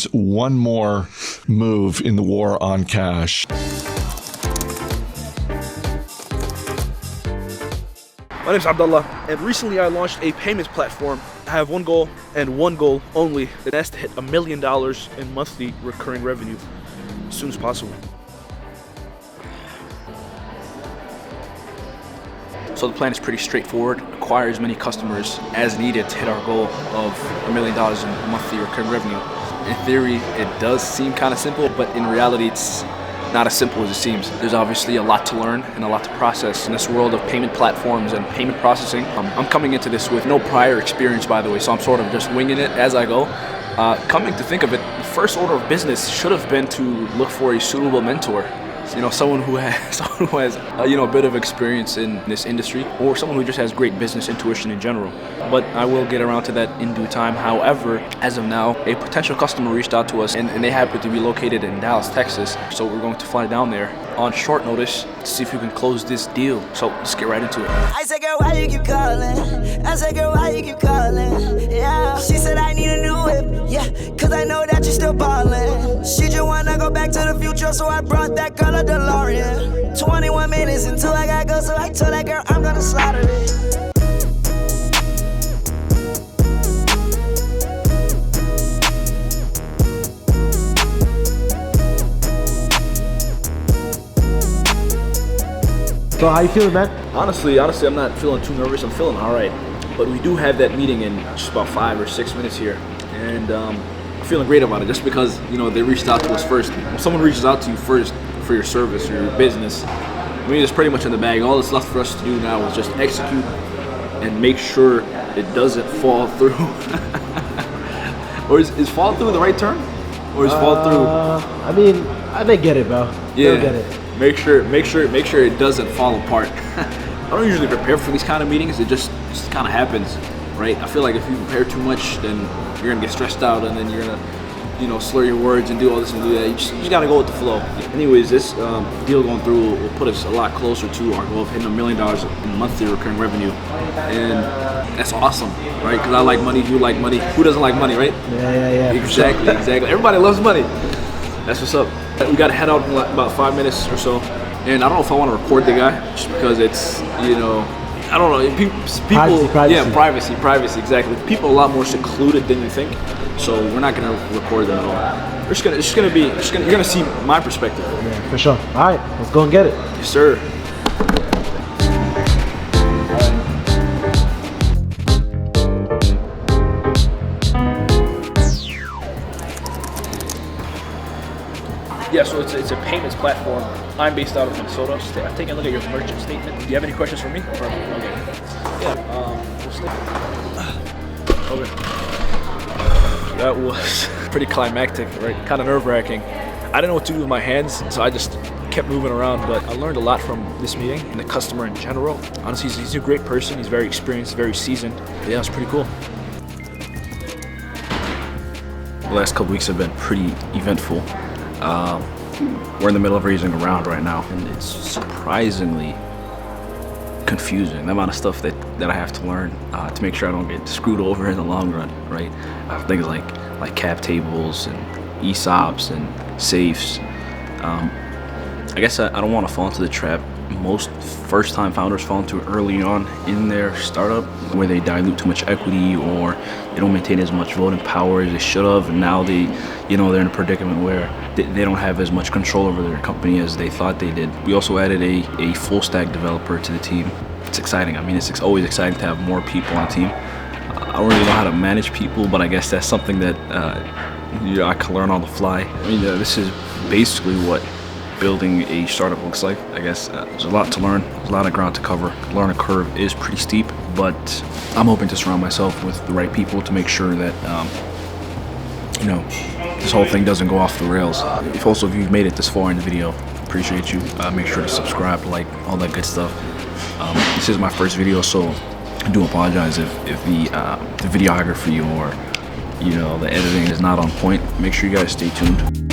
is one more move in the war on cash. My name is Abdullah, and recently I launched a payments platform. I have one goal and one goal only, and that's to hit $1 million in monthly recurring revenue as soon as possible. So the plan is pretty straightforward. Acquire as many customers as needed to hit our goal of $1 million in monthly recurring revenue. In theory, it does seem kind of simple, but in reality, it's not as simple as it seems. There's obviously a lot to learn and a lot to process in this world of payment platforms and payment processing. I'm coming into this with no prior experience, by the way, so I'm sort of just winging it as I go. Coming to think of it, the first order of business should have been to look for a suitable mentor. You know, someone who has a bit of experience in this industry, or someone who just has great business intuition in general. But I will get around to that in due time. However, as of now, a potential customer reached out to us, and they happen to be located in Dallas, Texas. So we're going to fly down there on short notice to see if we can close this deal. So let's get right into it. I said, girl, why you keep calling? I said, girl, why you keep calling? Yeah. She said, I need a new whip. Yeah, cause I know that you're still ballin'. She just wanna go back to the future, so I brought that girl a DeLorean. 21 minutes until I gotta go, so I told that girl I'm gonna slaughter it. So how you feeling, man? Honestly, I'm not feeling too nervous. I'm feeling all right. But we do have that meeting in just about 5 or 6 minutes here, and I'm feeling great about it. Just because they reached out to us first. When someone reaches out to you first for your service or your business, I mean, it's pretty much in the bag. All that's left for us to do now is just execute and make sure it doesn't fall through. Or is fall through the right term? Or is fall through? I mean, I may get it, bro. Yeah. They'll get it. Make sure it doesn't fall apart. I don't usually prepare for these kind of meetings. It just kind of happens, right? I feel like if you prepare too much, then you're gonna get stressed out, and then you're gonna, slur your words and do all this and do that. You just gotta go with the flow. Anyways, this deal going through will put us a lot closer to our goal of hitting $1 million in monthly recurring revenue, and that's awesome, right? Because I like money, you like money. Who doesn't like money, right? Yeah. Exactly. Everybody loves money. That's what's up. We gotta head out in about 5 minutes or so, and I don't know if I want to record the guy just because it's, I don't know. People, privacy, exactly. People are a lot more secluded than you think, so we're not gonna record them at all. You're gonna see my perspective. Yeah, for sure. All right, let's go and get it. Yes, sir. Yeah, so it's a payments platform. I'm based out of Minnesota. I've taken a look at your merchant statement. Do you have any questions for me? Okay. That was pretty climactic, right? Kind of nerve-wracking. I didn't know what to do with my hands, so I just kept moving around, but I learned a lot from this meeting and the customer in general. Honestly, he's a great person. He's very experienced, very seasoned. Yeah, it's pretty cool. The last couple weeks have been pretty eventful. We're in the middle of raising a round right now, and it's surprisingly confusing, the amount of stuff that I have to learn to make sure I don't get screwed over in the long run, right? Things like cap tables and ESOPs and safes. I guess I don't want to fall into the trap most first-time founders fall into early on in their startup, where they dilute too much equity or they don't maintain as much voting power as they should have, and now they're in a predicament where they don't have as much control over their company as they thought they did. We also added a full-stack developer to the team. It's exciting. I mean, it's always exciting to have more people on the team. I don't really know how to manage people, but I guess that's something that I can learn on the fly. I mean, this is basically what building a startup looks like. I guess there's a lot to learn, there's a lot of ground to cover. The learning curve is pretty steep, but I'm hoping to surround myself with the right people to make sure that this whole thing doesn't go off the rails. If you've made it this far in the video, appreciate you. Make sure to subscribe, like, all that good stuff. This is my first video, so I do apologize if the videography or the editing is not on point. Make sure you guys stay tuned.